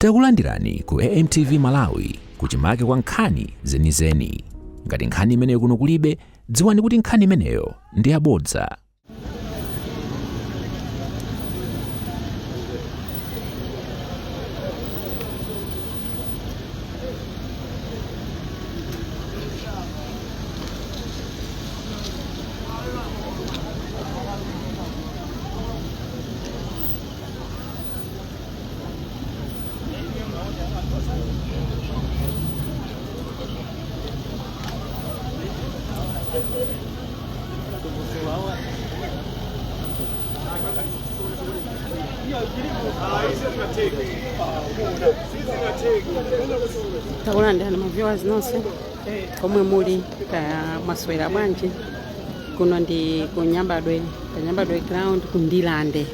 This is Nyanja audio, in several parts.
Takulandirani ku AMTV Malawi kuchimake kwa nkhani zenizeni. Ngati nkhani imeneyo kuno kulibe, dziwani kuti nkhani imeneyo ndi yabodza. Takulandira maviewers nonse komwe muli mwaswera bwanji. Kuno ndi ku Nyambadwe ground ku Ndilande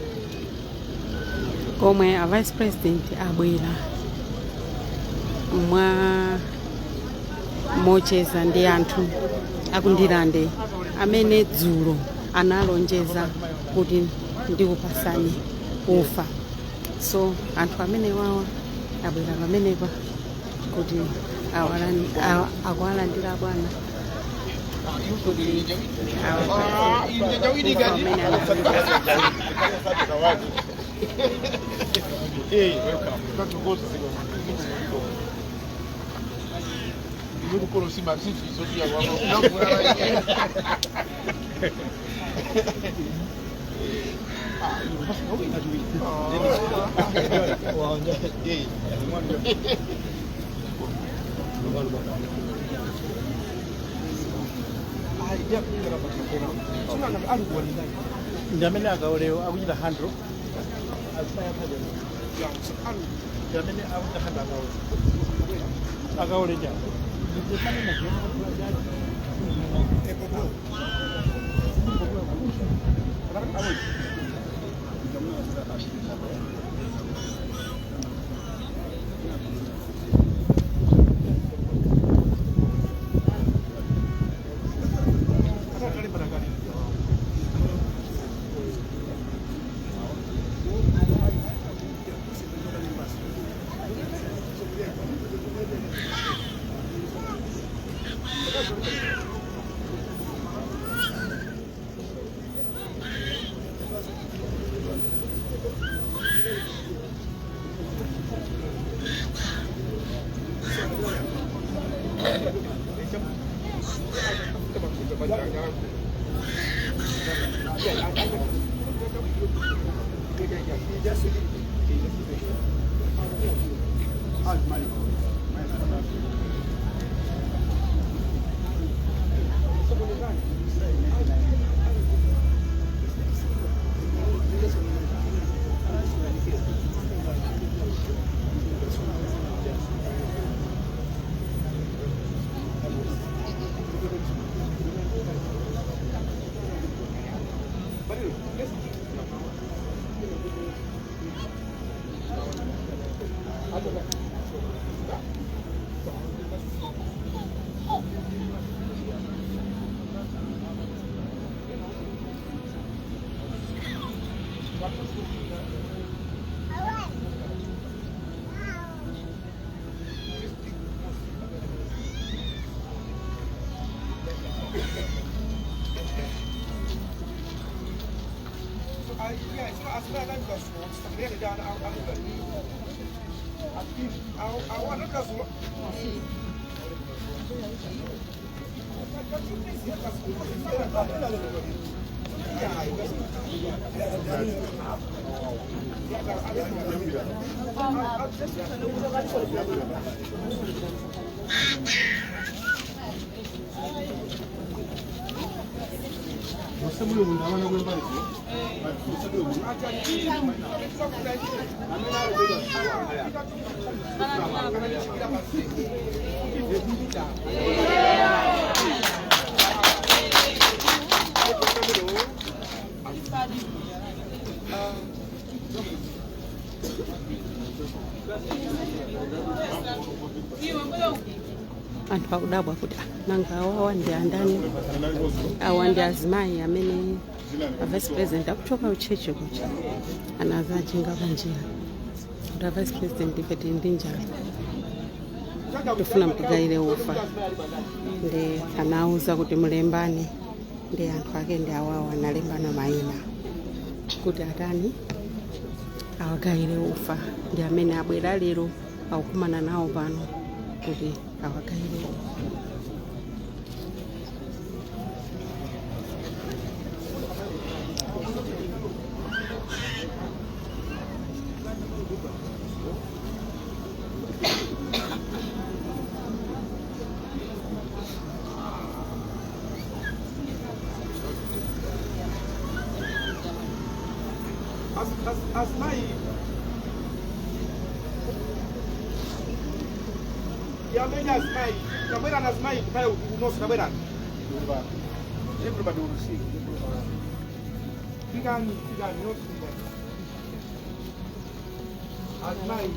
komwe a vice president abwera mocheza ndi anthu akundilande amene dzulo analonjeza kuti ndikupasani ufa. So anthu amene wawa abwera pamenepa kuti akuwalandira bwana kuti Ndamene akaoleo akuchita handro ndamene akuchita handro akaole ja anthu akudabwa kuti nanga awawa ndi andani, awa ndi azimayi amene a vice president akuchoka ucheche kuti anazachinga panjira. da vice president ifeti ndi njala tufuna mtigayire ufa ndi anauza kuti mulembane ndi anthu ake ndi awawa analembana mayina kuti atani awagayire ufa ndi amene abwera lero akukumana nawo pano kuti awagayire ufa. Asmai yamenya Asmai kabera na Asmai kaya unosi kabera everybody will see kigani nosi Asmai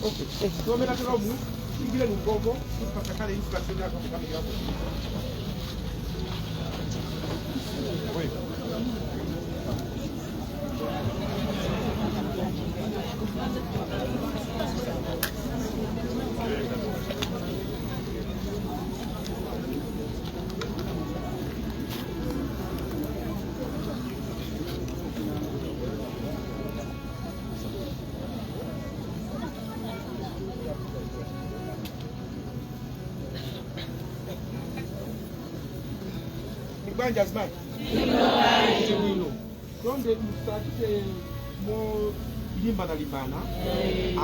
okay so mena tena mu ingile ni mgongo tutakakale inflation yako kama yako. Banja Asmai. Donde msatite mo limbana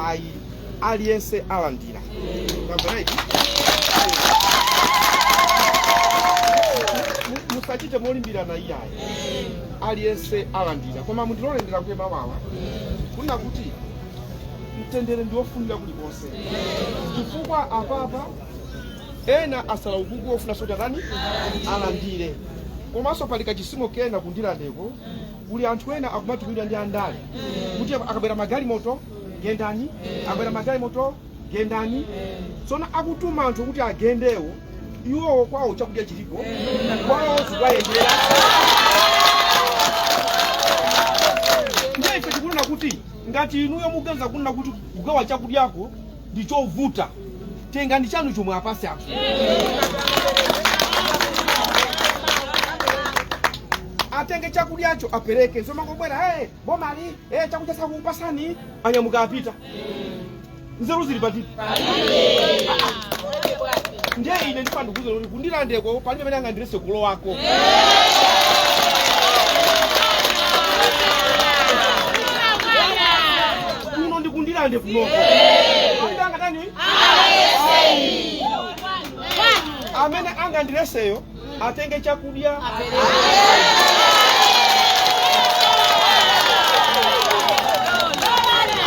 ai aliense alandira. Ngambara iki. Musatite mo limbirana iyaye. Aliense alandira. Koma mundilolendera kwe mawawa. Kuna kuti mtendere ndiofunira kuli konse. Chifukwa apapa ena asala ugugu ofuna soda nani alandire. Komanso palika chisimo kena kundira ndeko uli anthu ena akumatumidwa ndi andale kuti akabera magali moto gendani akabera magali moto gendani sona akutuma anthu kuti agendewo iwo kwawo chakudya chilipo kwawo zikayendera ndiye ife tikunena kuti ngati inuyo mugenza kunena kuti kugawa chakudyako ndichovuta tenga ndi chanu chomwe apasi apo atenge chakudyacho apereke soma ngobwera bomali chakudya sakupasani anyamuka apita nzeru zili patipi ndiye ine ndipandikuze kuti kundilandeko palibe pamene angandirese kulo wako kuno ndikundilande kunoko kundangatani amene angandireseyo atenge chakudya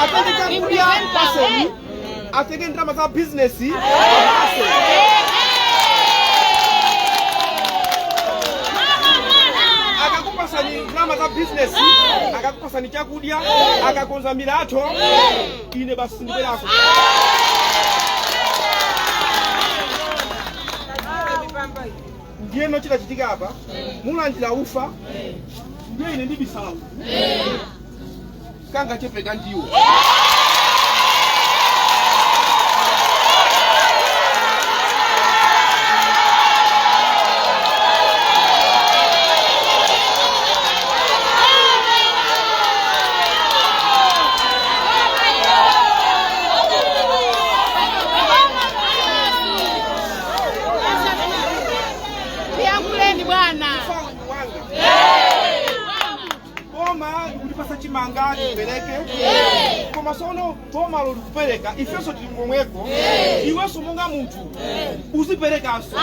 atenge chakudya paseni atenge ndalama za business akakupasani ndalama za business akakupasani chakudya akakonza milatho ine basi ndibwerako ndiye nochita chitika apa mulandira ufa ndiye ine ndibisala kanga chepeka ndiwo chimanga tipereke koma sono toma lo kupereka ifeso tilingomweko iweso monga munthu uziperekaso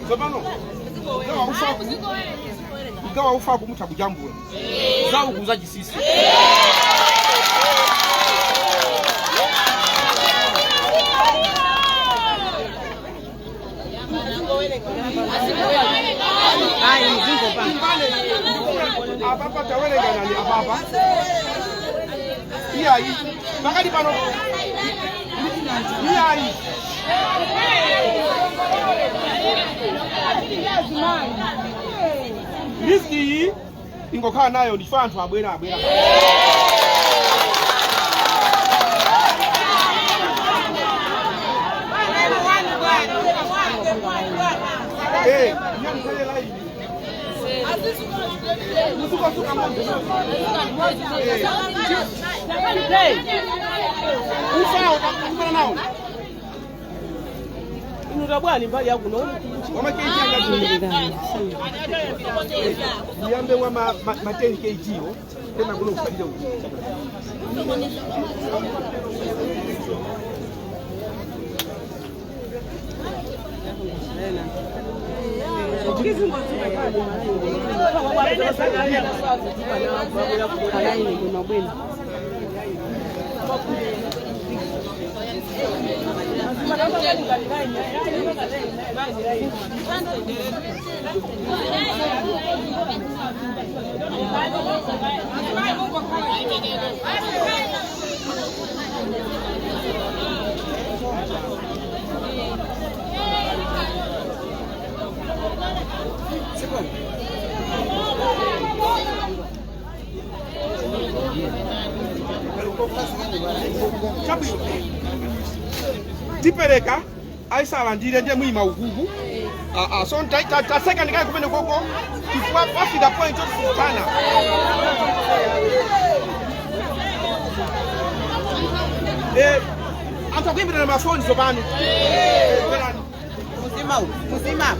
Tsopano ngawa ufa kumutha kujambula zawo kuza chisisi Apapa tawerenga nani apapa iyayi pakati pano iyayi riziki iyi ingokhala nayo ndifa anthu abwera Bwani mbali ya kuno yambe wa ma 10 kg yo tena kuno kufanya tipereka aisala ndire ndiye mwima ukugu so taseka ndikaye kumene koko kifua pafika point sana anthu akuimbira na mafoni zopano muzima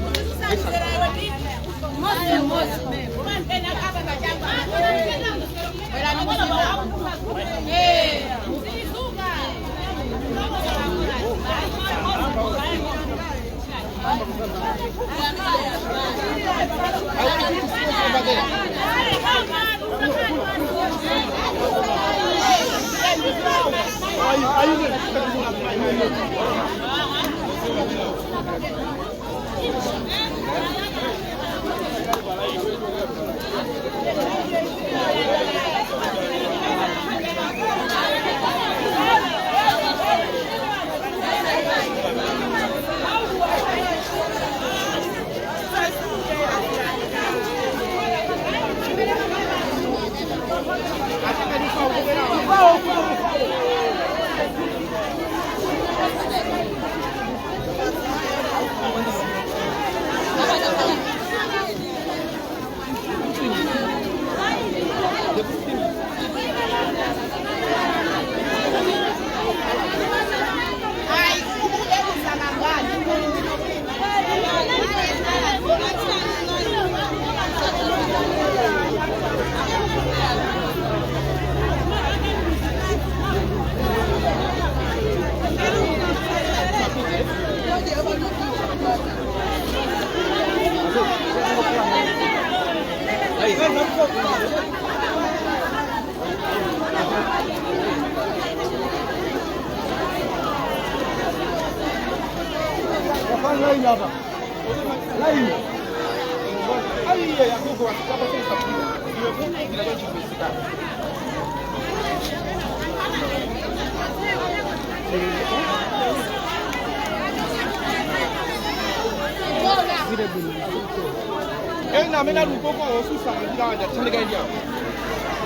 na mena lukoko osusa ngira nda tandika ndia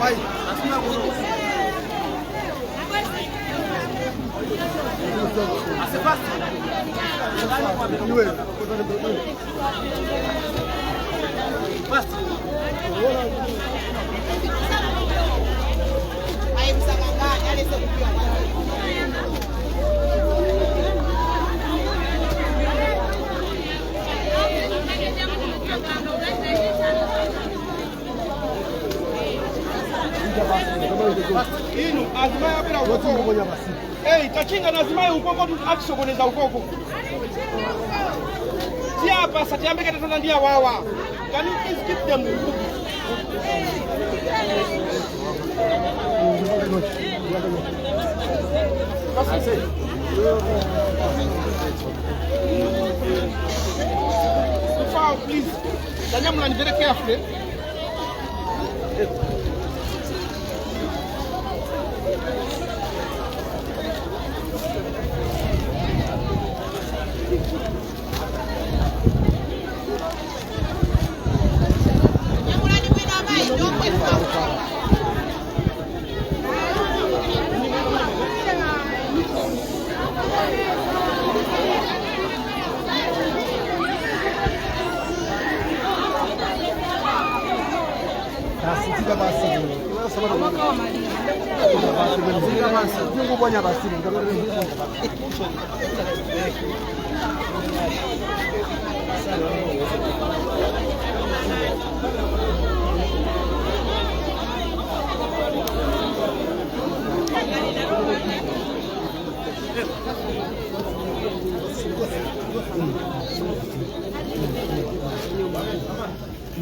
bai asina kuno asefasi niwe basi ai msakanga yale sio kupia inu azima ya bila ukoko tachinga nazima ukoko tu akisokoneza ukoko Tiapa satiyambe katatona ndi awawa. Can you please keep them? Please, Danyamula, very carefully.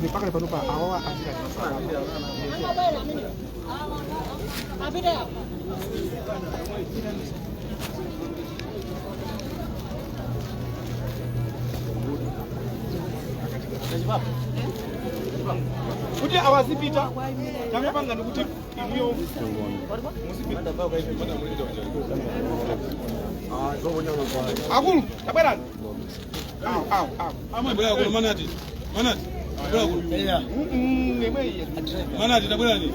Mpaka panupa awawa afika kuti awazipita takapanga nekuti iliyo akulu tabwerani manati tabwerani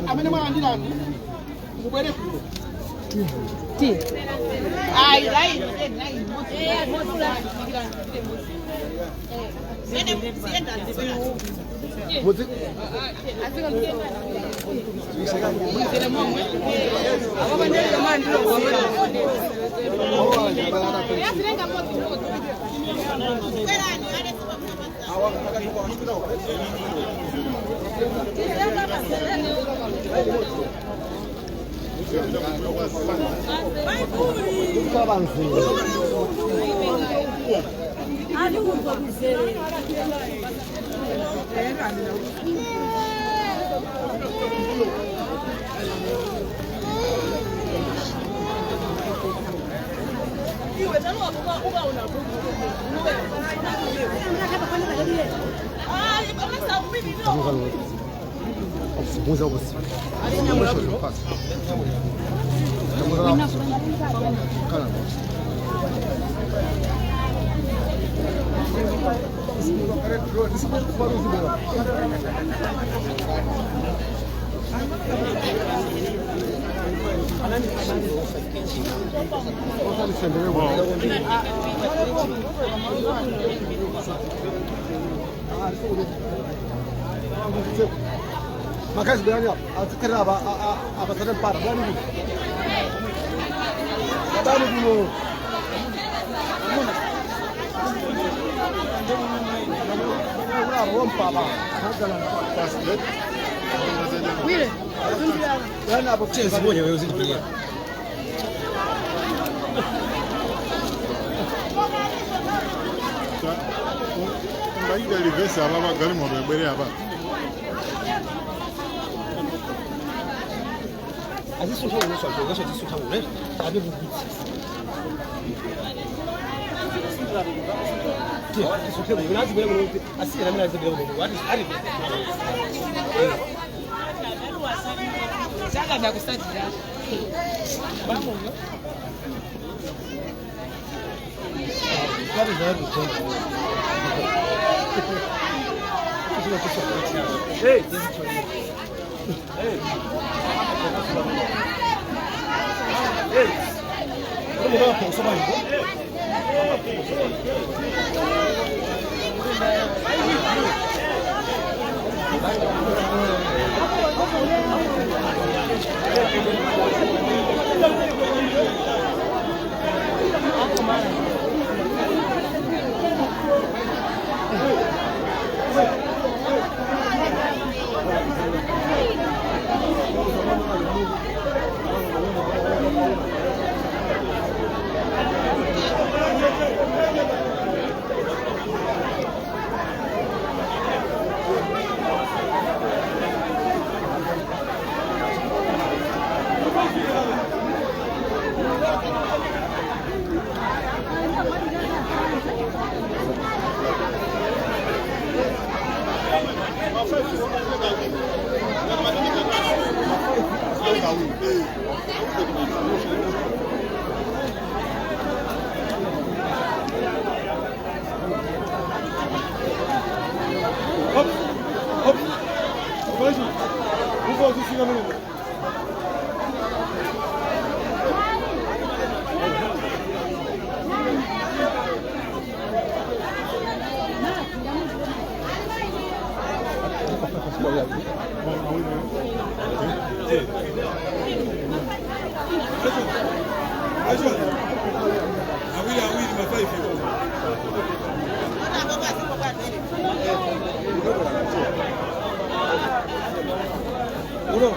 amene mwalandilani mubwere kuno Ti. Makasih berani apa? Apa saja parah berani dulu. Berani dulu. Baik dari desa apa gari mau beri apa? Aziz suka ini soal juga suka suka mulai. Tapi bukan. Suka mulai nanti boleh mulai. Asli nama nanti boleh mulai. What is hari? Jangan aku saja. Vamos. Very very good. Hey. Hey. Hey. Kamu dah apa sama ibu? Awili mafaifi. Uno.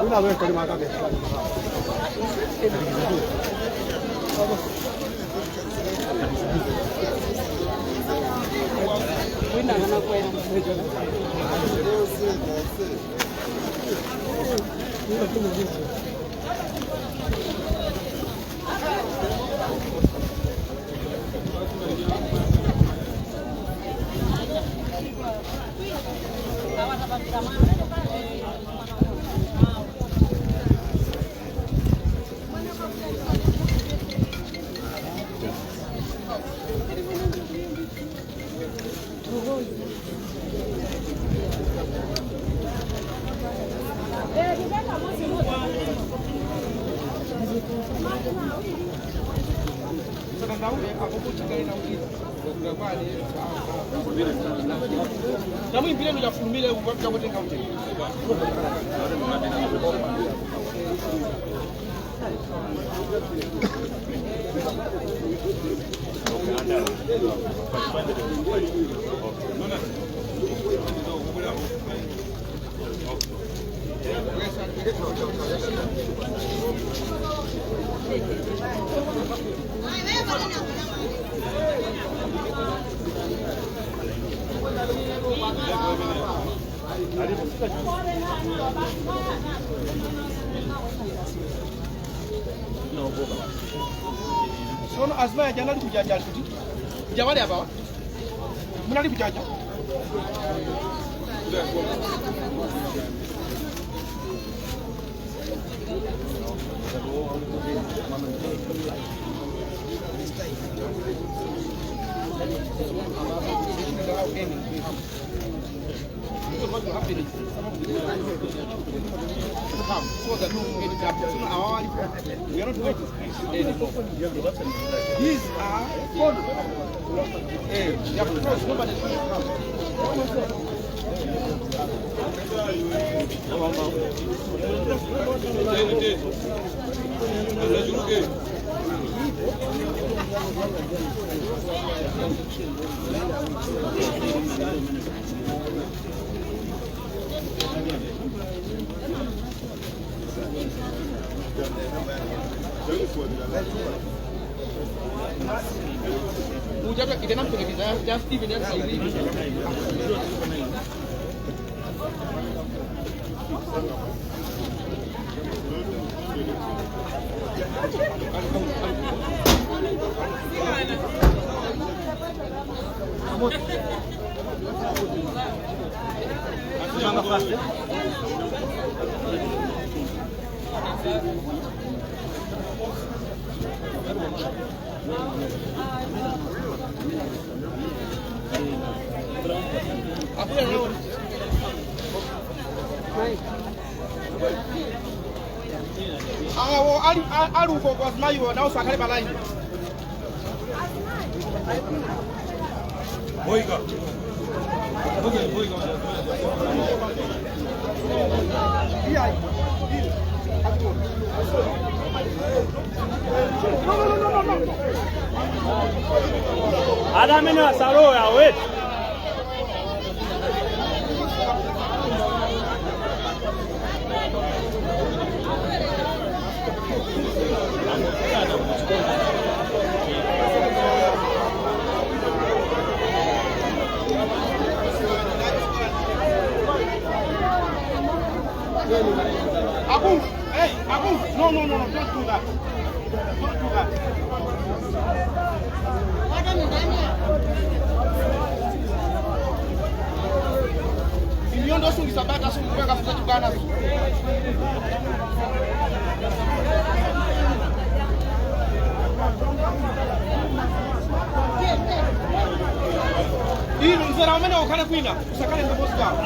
Una vez con más que Wina wanakwenda. Namu impira ndio yafumile uwapita kutenga uteni. Sono azma ya jana kujaja kuti. Jawali hapa. Mnali kujaja. So that we are not waiting anymore. These are good. You have to cross. Nobody Ujaga kita nak pergi kita just even yang sini. Apa yang lawan? Alu kok Mayu na usakale balai. Boiga. Boiga. Iya. No. Ada mena saro ya wait. No, don't do that. Don't do that. Milhão de sungi sabaka sungi pega futa tukana. Hii mzera umene ukana kwina usakale ndo boss wako.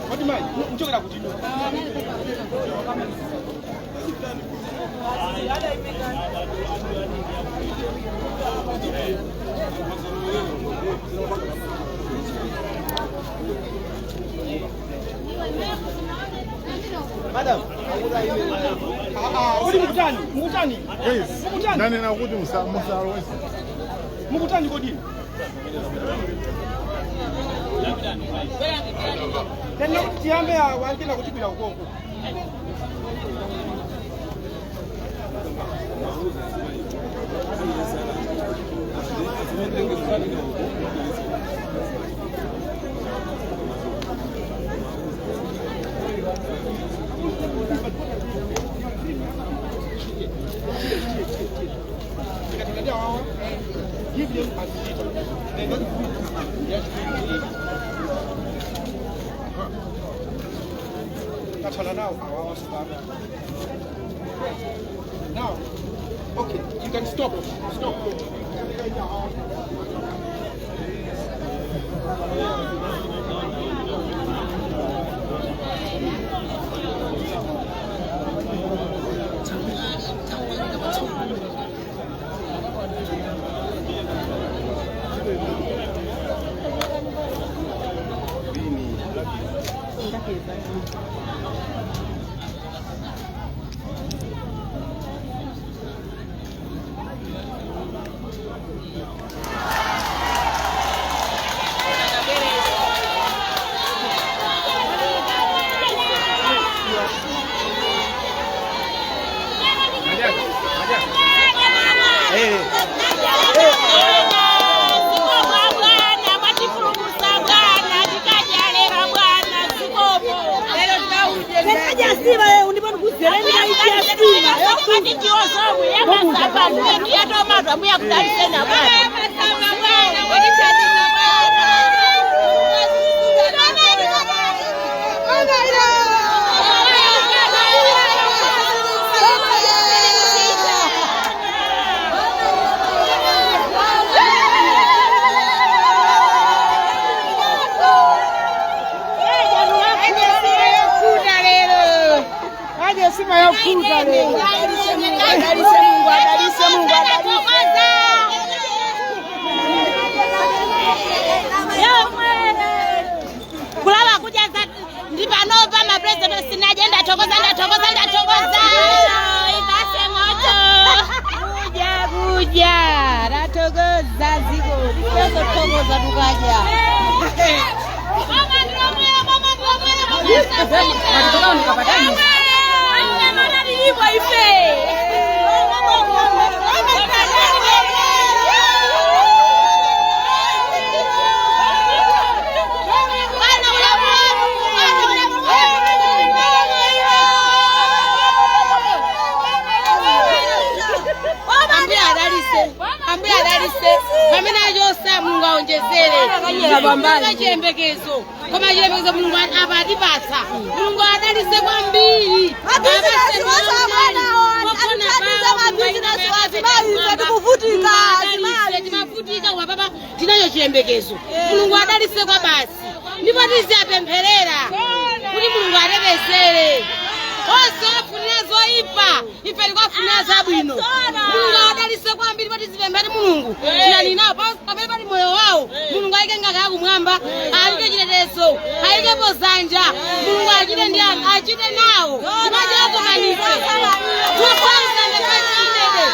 What do you mean? Njogera kuti. Madam, Uli mukutani? yes. Nani na kuti musalo wese. Mukutani kodi? Tena tiambe wangena kutibira ukongo. Give them as it. They don't yes. Now, okay, you can stop. Kulala kujaza ndipanova mapresident sinajenda tokoza ibase moto kuja ratogoza ziko sio tokoza tukaja mama chembekezo kama chembekezo Mungu abadibasa Mungu adalise kwambiri timavutika wa baba tinayo chembekezo Mungu adalise kwa basi ndipo tizapempherera kuti Mulungu atibesere. Osafunira zoipa, ife tikufunira zabwino. Mulungu adalitse kwambiri pati zipembere Mulungu. Chiyani napo pamene pali moyo wawo. Mulungu ayike ngaka yakumwamba, ayike chiletezo, ayike pozanja. Mulungu achite ndi anthu, achite nawo. Timajako manise. Tukonza ndepatindede.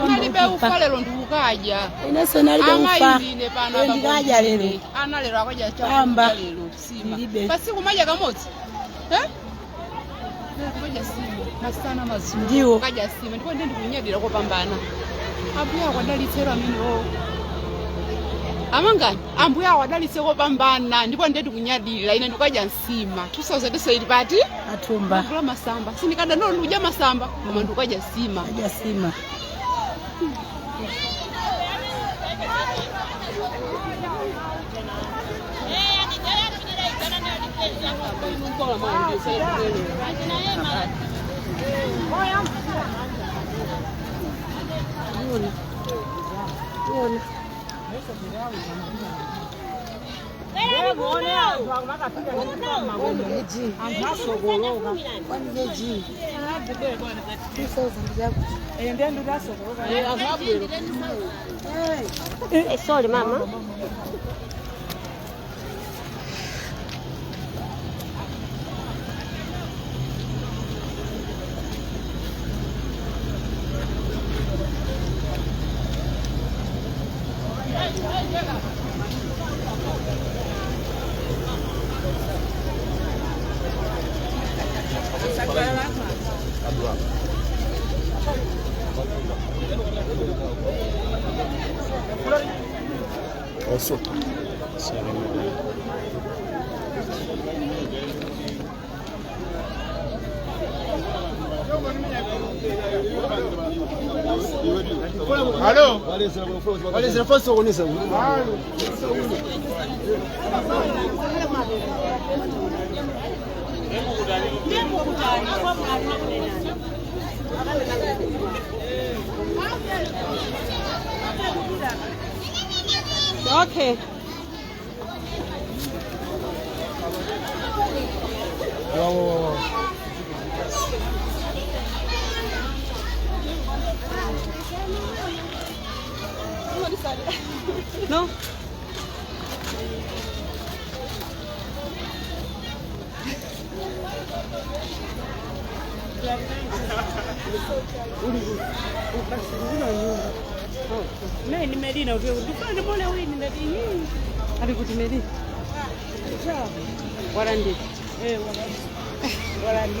Unalibe ufalelo ndukaja. Ineso nalibe ufa. Ndikaja lero. Ana lero akaja chamba lero sima. Basi kumaja kamotsi. Kumaja sima. Masana mazuri. Ndio. Kaja sima. Ndipo ndi kunyadira kopambana. Ambuya kwadalitsera amene Amangani, ambuya wadalitse kopambana ndipo ndi kunyadira ine ndikaja nsima. 2000 pati atumba. Kula masamba. Sinikada ndo ndikuja masamba, koma ndikaja sima. Kaja sima. Sorry, mama. Also. Hello. What is the first one? Is Okay. No. Mimi nimelina uvyo. Dukani mbona wewe ni ndani? Alikutimeli. Warandi. Warandi.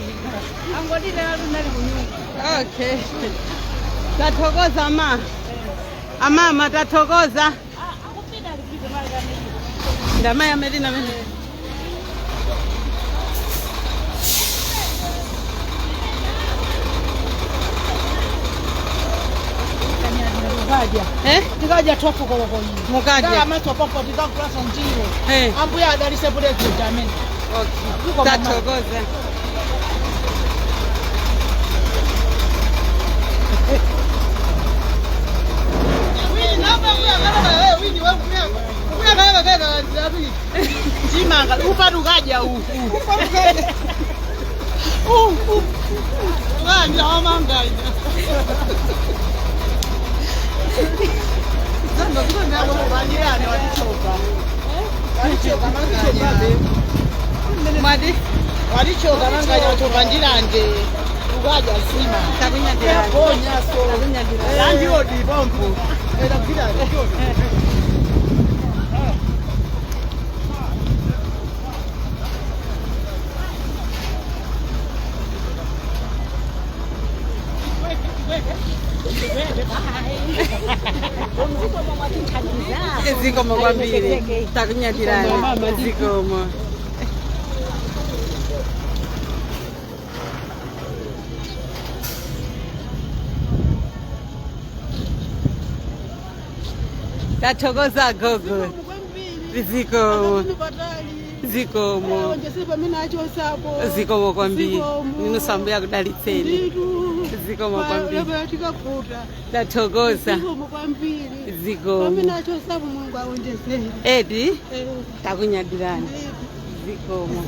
Angodile watu ndani kunyumba. Okay. Tathokoza amama tathokoza. Akupita alipita mara gani? Ndama ya Melina mimi. Tikaja topo kwa hii. Mukaja. Kama topo tika kurasa njiro. Ambu ya dalise bude jameni. Okay. Tathokoza. Wini namba uya kana wewe wini wewe kunyanga. Uya kana kana ndabi. Jimanga upadu kaja Upadu kaja. Ngani amanga ina. Ndio ndio ndio wanjirani walichoka. Walichoka manganya. Madi Walichoka manganya watoka njiranje. Ugaja sima. takunyadira. Bonya so. Takunyadira. Yangi odi bombu. Era kila. Zikomo kwambiri. Takunyadirana. Zikomo. Tathokoza gogo. Zikomo. Zikomo. Zikomo kwambiri. Ninosambia kudalitseni. Zikomo kwambiri. Tathokoza. Zikomo. Edi takunyadirana. Zikomo.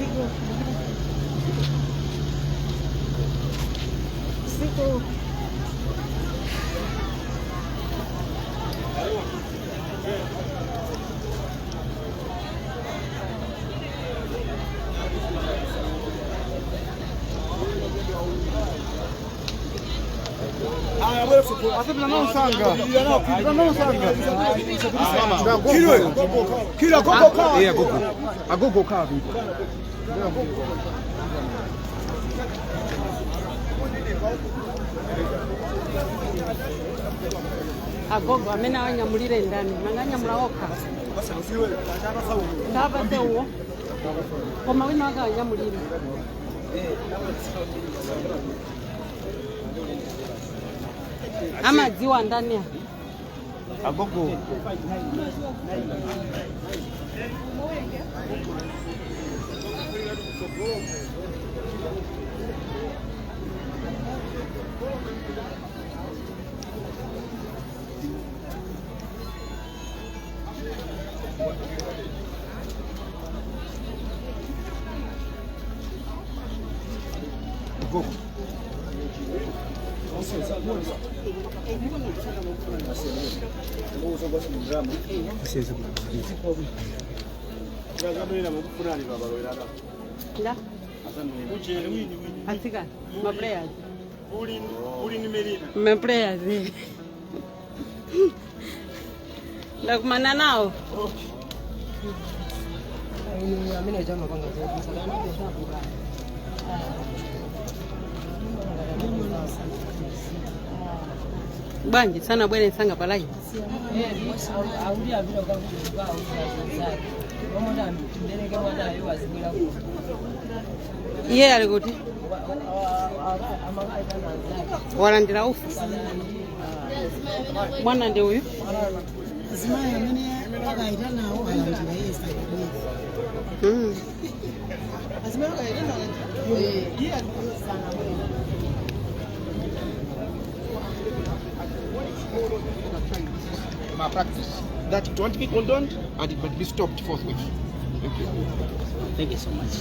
Kila gogo kaa. Yeah, gogo. Agogo kaa vipi? Agogo amena wanyamulire ndani. Manganyamula oka. Taba sewo. Koma wino waka wanyamulire. Ama ziwa ndani ya. Agogo. Agogo. La. Asika. My players. Uli ni Melina. My players. Ndakumana nao. Bwanji sana bwene sanga palai. Iye ali kuti walandira ufu mwana ndi uyu Zimaya amene akaita nawo alandira yesa kabisa. Azimaya akaita nawo. Yeye malpractice that it won't be condoned and it must be stopped forthwith. Thank you. Thank you so much.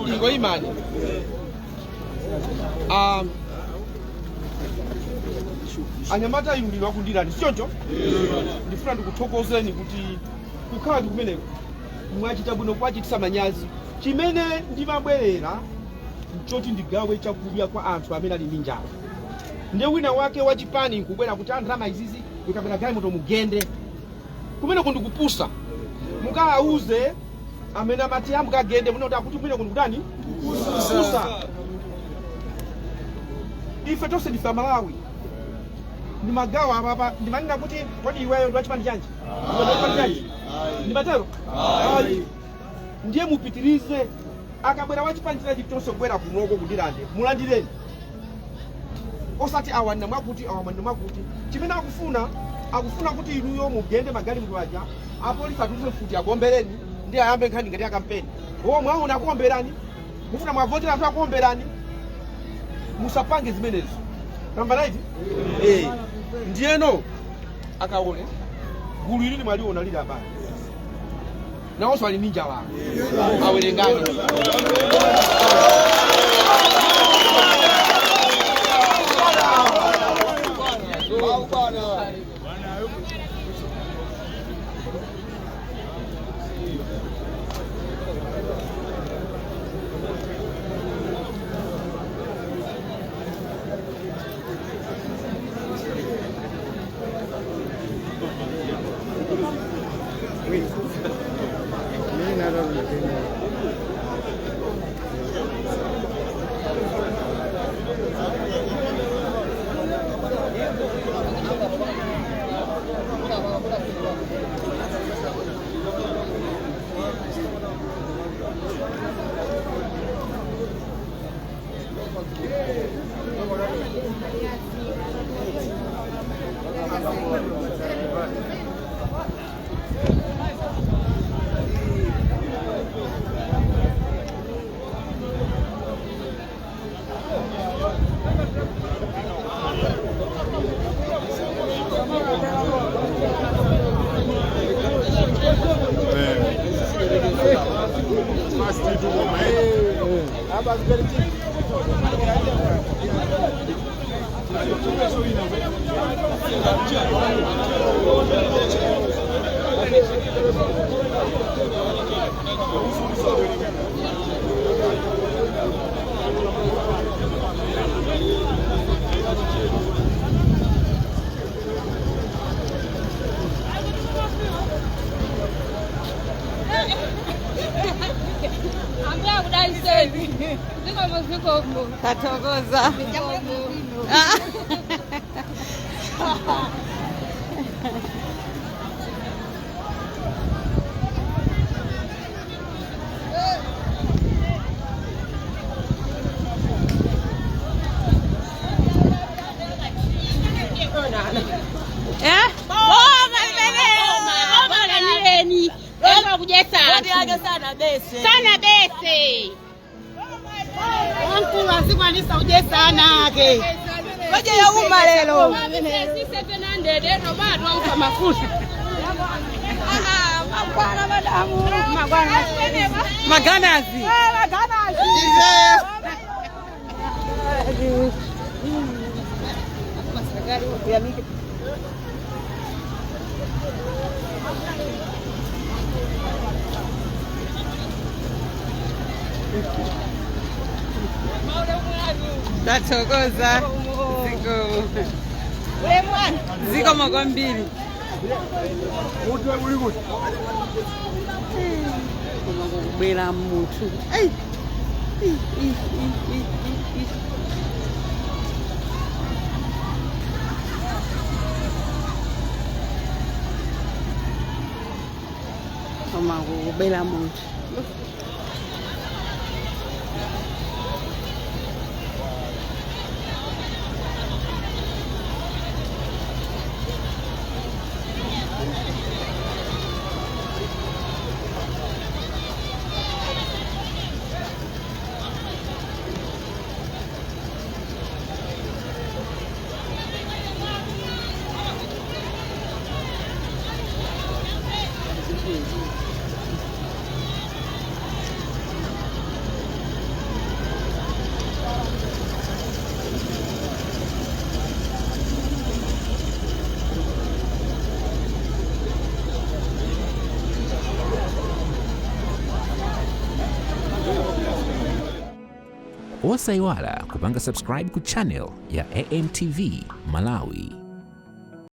Ingo imani. Anyamata yulilwa kundirani sioncho ndifuna ndikuthokozeni kuti kukhala ndikumeneko mwachita bwino kwachitisa manyazi chimene ndimabwerera nchoti ndigawe chakudya kwa anthu amene ali ndi njala ndiye wina wake wachipani nkubwera kuti anthu amayizizi ikapena gali moto mugende kumeneko ndikupusa mukawauze amene amati amukagende munoti akuti kumeneko ndikutani kupusa ife tonse ndife Malawi ni magawa hapa ndimanina kuti kodi iweyo ndo chipandi chanji ndimatero ndiye mupitirize akabwera wachipandi chitonse kubwera kunoko kundirande mulandireni osati awanna mwakuti awamanna mwakuti chimene akufuna kuti inuyo mugende magali mtwaja apolisi atuze futi agombereni ndiye ayambe nkhani ngati akampeni mwaona akuomberani mufuna mwavotera anthu akuomberani musapange zimenezo namba right ndiyeno akaone gulu ili mwaliona lili abali nawonso ali ninja wako awerengani Katogoza. Sana bese. Wangu wasikwanisa uje sana ke. Waje ya uma lelo. Sisi 700 ndo bado au mafuta. Mabwana madamu. Maganazi. Maganazi. Masagari ya mimi. Ndathokoza ziko makwambili kubwera muntu koma kubela munthu. Osaiwala kupanga subscribe ku channel ya AMTV Malawi.